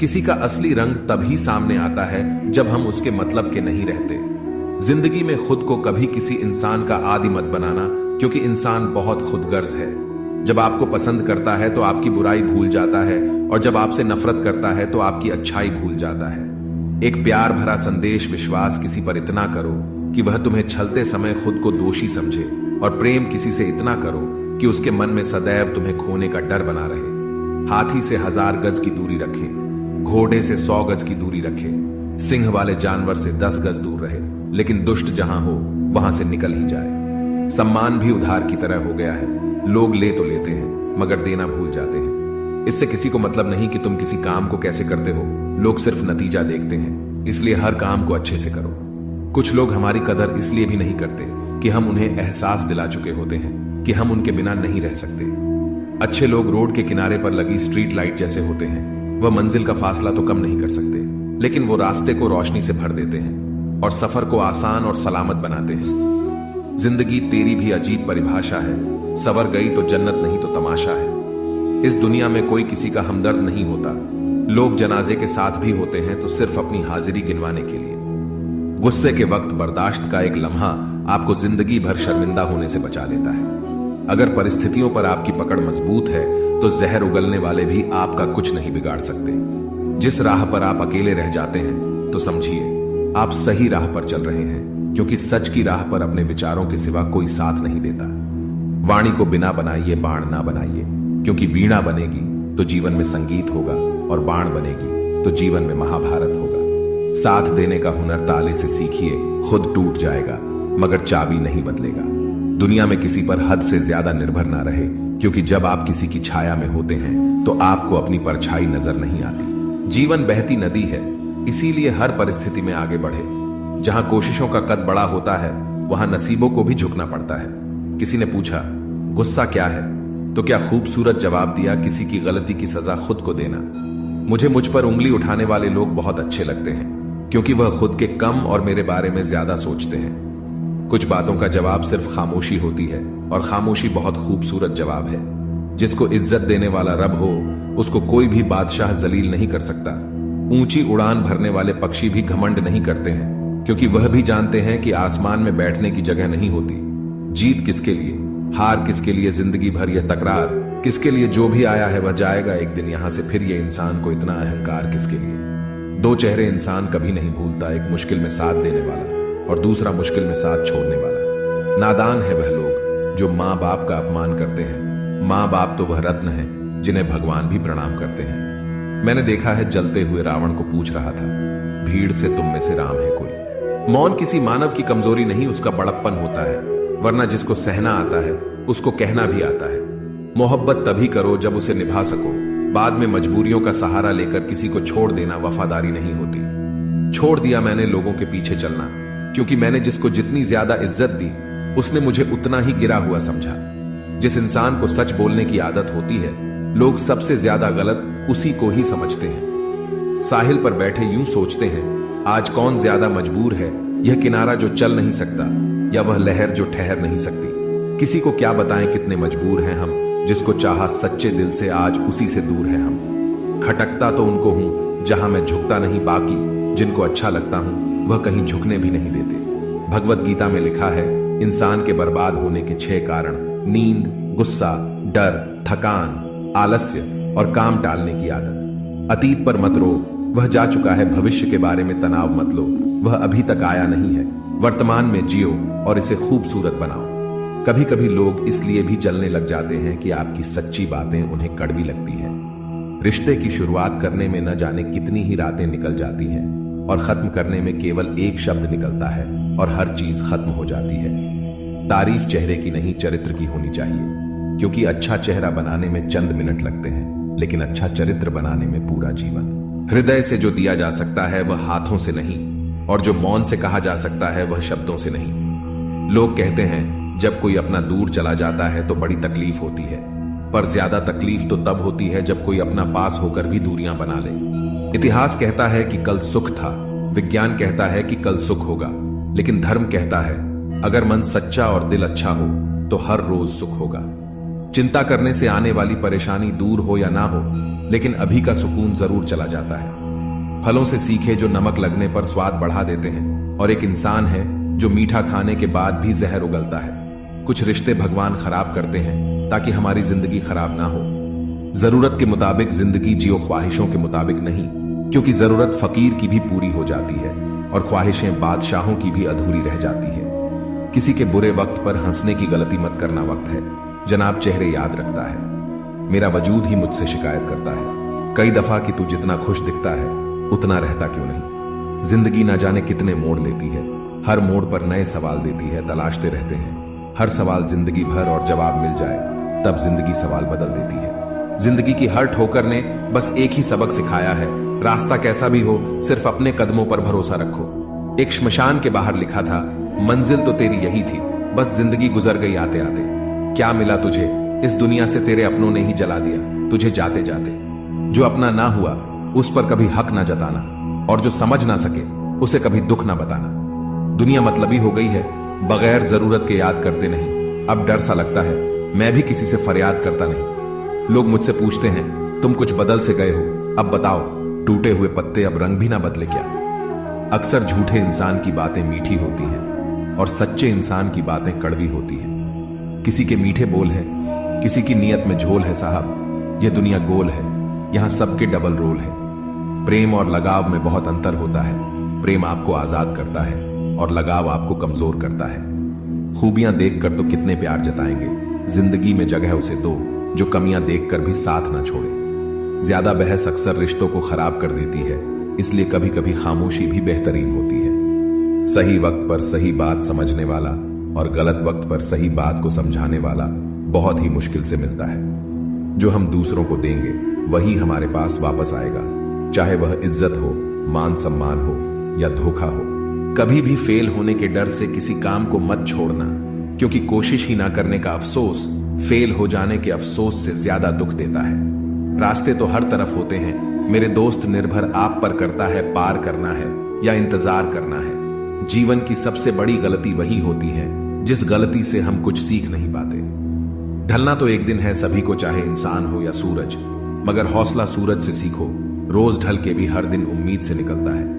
किसी का असली रंग तभी सामने आता है जब हम उसके मतलब के नहीं रहते। जिंदगी में खुद को कभी किसी इंसान का आदी मत बनाना, क्योंकि इंसान बहुत खुदगर्ज है। जब आपको पसंद करता है तो आपकी बुराई भूल जाता है, और जब आपसे नफरत करता है तो आपकी अच्छाई भूल जाता है। एक प्यार भरा संदेश विश्वास किसी पर इतना करो कि वह तुम्हें छलते समय खुद को दोषी समझे, और प्रेम किसी से इतना करो कि उसके मन में सदैव तुम्हें खोने का डर बना रहे। हाथी से 1000 गज की दूरी रखे, घोड़े से 100 गज की दूरी रखे, सिंह वाले जानवर से 10 गज दूर रहे, लेकिन दुष्ट जहां हो वहां से निकल ही जाए। सम्मान भी उधार की तरह हो गया है। लोग ले तो लेते हैं मगर देना भूल जाते हैं। इससे किसी को मतलब नहीं कि तुम किसी काम को कैसे करते हो, लोग सिर्फ नतीजा देखते हैं। इसलिए हर काम को अच्छे से करो। कुछ लोग हमारी कदर इसलिए भी नहीं करते कि हम उन्हें एहसास दिला चुके होते हैं कि हम उनके बिना नहीं रह सकते। अच्छे लोग रोड के किनारे पर लगी स्ट्रीट लाइट जैसे होते हैं। वह मंजिल का फासला तो कम नहीं कर सकते, लेकिन वो रास्ते को रोशनी से भर देते हैं और सफर को आसान और सलामत बनाते हैं। जिंदगी तेरी भी अजीब परिभाषा है। सवर गई तो जन्नत नहीं तो तमाशा है। इस दुनिया में कोई किसी का हमदर्द नहीं होता। लोग जनाजे के साथ भी होते हैं तो सिर्फ अपनी हाजिरी गिनवाने के लिए। गुस्से के वक्त बर्दाश्त का एक लम्हा आपको जिंदगी भर शर्मिंदा होने से बचा लेता है। अगर परिस्थितियों पर आपकी पकड़ मजबूत है तो जहर उगलने वाले भी आपका कुछ नहीं बिगाड़ सकते। जिस राह पर आप अकेले रह जाते हैं तो समझिए आप सही राह पर चल रहे हैं, क्योंकि सच की राह पर अपने विचारों के सिवा कोई साथ नहीं देता। वाणी को बिना बनाइए बाण ना बनाइए, क्योंकि वीणा बनेगी तो जीवन में संगीत होगा, और बाण बनेगी तो जीवन में महाभारत होगा। साथ देने का हुनर ताले से सीखिए, खुद टूट जाएगा मगर चाबी नहीं बदलेगा। दुनिया में किसी पर हद से ज्यादा निर्भर ना रहे, क्योंकि जब आप किसी की छाया में होते हैं तो आपको अपनी परछाई नजर नहीं आती। जीवन बहती नदी है, इसीलिए हर परिस्थिति में आगे बढ़े। जहां कोशिशों का कद बड़ा होता है वहां नसीबों को भी झुकना पड़ता है। किसी ने पूछा गुस्सा क्या है, तो क्या खूबसूरत जवाब दिया, किसी की गलती की सजा खुद को देना। मुझे मुझ पर उंगली उठाने वाले लोग बहुत अच्छे लगते हैं, क्योंकि वह खुद के कम और मेरे बारे में ज्यादा सोचते हैं। कुछ बातों का जवाब सिर्फ खामोशी होती है, और खामोशी बहुत खूबसूरत जवाब है। जिसको इज्जत देने वाला रब हो उसको कोई भी बादशाह जलील नहीं कर सकता। ऊंची उड़ान भरने वाले पक्षी भी घमंड नहीं करते हैं, क्योंकि वह भी जानते हैं कि आसमान में बैठने की जगह नहीं होती। जीत किसके लिए, हार किसके लिए, जिंदगी भर यह तकरार किसके लिए। जो भी आया है वह जाएगा एक दिन यहां से, फिर यह इंसान को इतना अहंकार किसके लिए। दो चेहरे इंसान कभी नहीं भूलता, एक मुश्किल में साथ देने वाला और दूसरा मुश्किल में साथ छोड़ने वाला। नादान है वह लोग जो माँ बाप का अपमान करते हैं। माँ बाप तो वह रत्न है जिन्हें भगवान भी प्रणाम करते हैं। मैंने देखा है जलते हुए रावण को पूछ रहा था, भीड़ से तुम में से राम है कोई। मौन किसी मानव की कमजोरी नहीं, उसका बड़प्पन होता है, वरना जिसको सहना आता है उसको कहना भी आता है। मोहब्बत तभी करो जब उसे निभा सको। बाद में मजबूरियों का सहारा लेकर किसी को छोड़ देना वफादारी नहीं होती। छोड़ दिया मैंने लोगों के पीछे चलना, क्योंकि मैंने जिसको जितनी ज्यादा इज्जत दी उसने मुझे उतना ही गिरा हुआ समझा। जिस इंसान को सच बोलने की आदत होती है, लोग सबसे ज्यादा गलत उसी को ही समझते हैं। साहिल पर बैठे यूं सोचते हैं, आज कौन ज्यादा मजबूर है, यह किनारा जो चल नहीं सकता या वह लहर जो ठहर नहीं सकती। किसी को क्या बताएं कितने मजबूर हैं हम, जिसको चाहा सच्चे दिल से आज उसी से दूर है हम। खटकता तो उनको हूं जहां मैं झुकता नहीं, बाकी जिनको अच्छा लगता हूं वह कहीं झुकने भी नहीं देते। भगवत गीता में लिखा है, इंसान के बर्बाद होने के 6 कारण: नींद, गुस्सा, डर, थकान, आलस्य और काम टालने की आदत। अतीत पर मत रो, वह जा चुका है। भविष्य के बारे में तनाव मत लो, वह अभी तक आया नहीं है। वर्तमान में जियो और इसे खूबसूरत बनाओ। कभी कभी लोग इसलिए भी जलने लग जाते हैं कि आपकी सच्ची बातें उन्हें कड़वी लगती हैं। रिश्ते की शुरुआत करने में न जाने कितनी ही रातें निकल जाती हैं, और खत्म करने में केवल एक शब्द निकलता है और हर चीज खत्म हो जाती है। तारीफ चेहरे की नहीं, चरित्र की होनी चाहिए, क्योंकि अच्छा चेहरा बनाने में चंद मिनट लगते हैं, लेकिन अच्छा चरित्र बनाने में पूरा जीवन। हृदय से जो दिया जा सकता है वह हाथों से नहीं, और जो मौन से कहा जा सकता है वह शब्दों से नहीं। लोग कहते हैं जब कोई अपना दूर चला जाता है तो बड़ी तकलीफ होती है, पर ज्यादा तकलीफ तो तब होती है जब कोई अपना पास होकर भी दूरियां बना ले। इतिहास कहता है कि कल सुख था, विज्ञान कहता है कि कल सुख होगा, लेकिन धर्म कहता है अगर मन सच्चा और दिल अच्छा हो तो हर रोज सुख होगा। चिंता करने से आने वाली परेशानी दूर हो या ना हो, लेकिन अभी का सुकून जरूर चला जाता है। फलों से सीखे जो नमक लगने पर स्वाद बढ़ा देते हैं, और एक इंसान है जो मीठा खाने के बाद भी जहर उगलता है। कुछ रिश्ते भगवान खराब करते हैं ताकि हमारी जिंदगी खराब ना हो। जरूरत के मुताबिक जिंदगी जियो, ख्वाहिशों के मुताबिक नहीं, क्योंकि जरूरत फकीर की भी पूरी हो जाती है और ख्वाहिशें बादशाहों की भी अधूरी रह जाती है। किसी के बुरे वक्त पर हंसने की गलती मत करना वक्त है। जनाब चेहरे याद रखता है, मेरा वजूद ही मुझसे शिकायत करता है कई दफा कि तू जितना खुश दिखता है उतना रहता क्यों नहीं। जिंदगी ना जाने कितने मोड़ लेती है, हर मोड़ पर नए सवाल देती है, तलाशते रहते हैं हर सवाल जिंदगी भर, और जवाब मिल जाए तब जिंदगी सवाल बदल देती है। जिंदगी की हर ठोकर ने बस एक ही सबक सिखाया है, रास्ता कैसा भी हो सिर्फ अपने कदमों पर भरोसा रखो। एक श्मशान के बाहर लिखा था, मंजिल तो तेरी यही थी, बस जिंदगी गुजर गई आते आते। क्या मिला तुझे इस दुनिया से, तेरे अपनों ने ही जला दिया तुझे जाते जाते। जो अपना ना हुआ उस पर कभी हक ना जताना, और जो समझ ना सके उसे कभी दुख ना बताना। दुनिया मतलबी हो गई है, बगैर जरूरत के याद करते नहीं। अब डर सा लगता है, मैं भी किसी से फरियाद करता नहीं। लोग मुझसे पूछते हैं, तुम कुछ बदल से गए हो, अब बताओ टूटे हुए पत्ते अब रंग भी ना बदले क्या। अक्सर झूठे इंसान की बातें मीठी होती हैं और सच्चे इंसान की बातें कड़वी होती हैं। किसी के मीठे बोल हैं, किसी की नीयत में झोल है साहब। यह दुनिया गोल है, यहां सबके डबल रोल है। प्रेम और लगाव में बहुत अंतर होता है। प्रेम आपको आजाद करता है और लगाव आपको कमजोर करता है। खूबियां देखकर तो कितने प्यार जताएंगे, जिंदगी में जगह उसे दो जो कमियां देखकर भी साथ ना छोड़े। ज्यादा बहस अक्सर रिश्तों को खराब कर देती है, इसलिए कभी कभी खामोशी भी बेहतरीन होती है। सही वक्त पर सही बात समझने वाला और गलत वक्त पर सही बात को समझाने वाला बहुत ही मुश्किल से मिलता है। जो हम दूसरों को देंगे वही हमारे पास वापस आएगा, चाहे वह इज्जत हो, मान सम्मान हो या धोखा हो। कभी भी फेल होने के डर से किसी काम को मत छोड़ना, क्योंकि कोशिश ही ना करने का अफसोस फेल हो जाने के अफसोस से ज्यादा दुख देता है। रास्ते तो हर तरफ होते हैं मेरे दोस्त, निर्भर आप पर करता है पार करना है या इंतजार करना है। जीवन की सबसे बड़ी गलती वही होती है जिस गलती से हम कुछ सीख नहीं पाते। ढलना तो एक दिन है सभी को, चाहे इंसान हो या सूरज, मगर हौसला सूरज से सीखो, रोज ढल के भी हर दिन उम्मीद से निकलता है।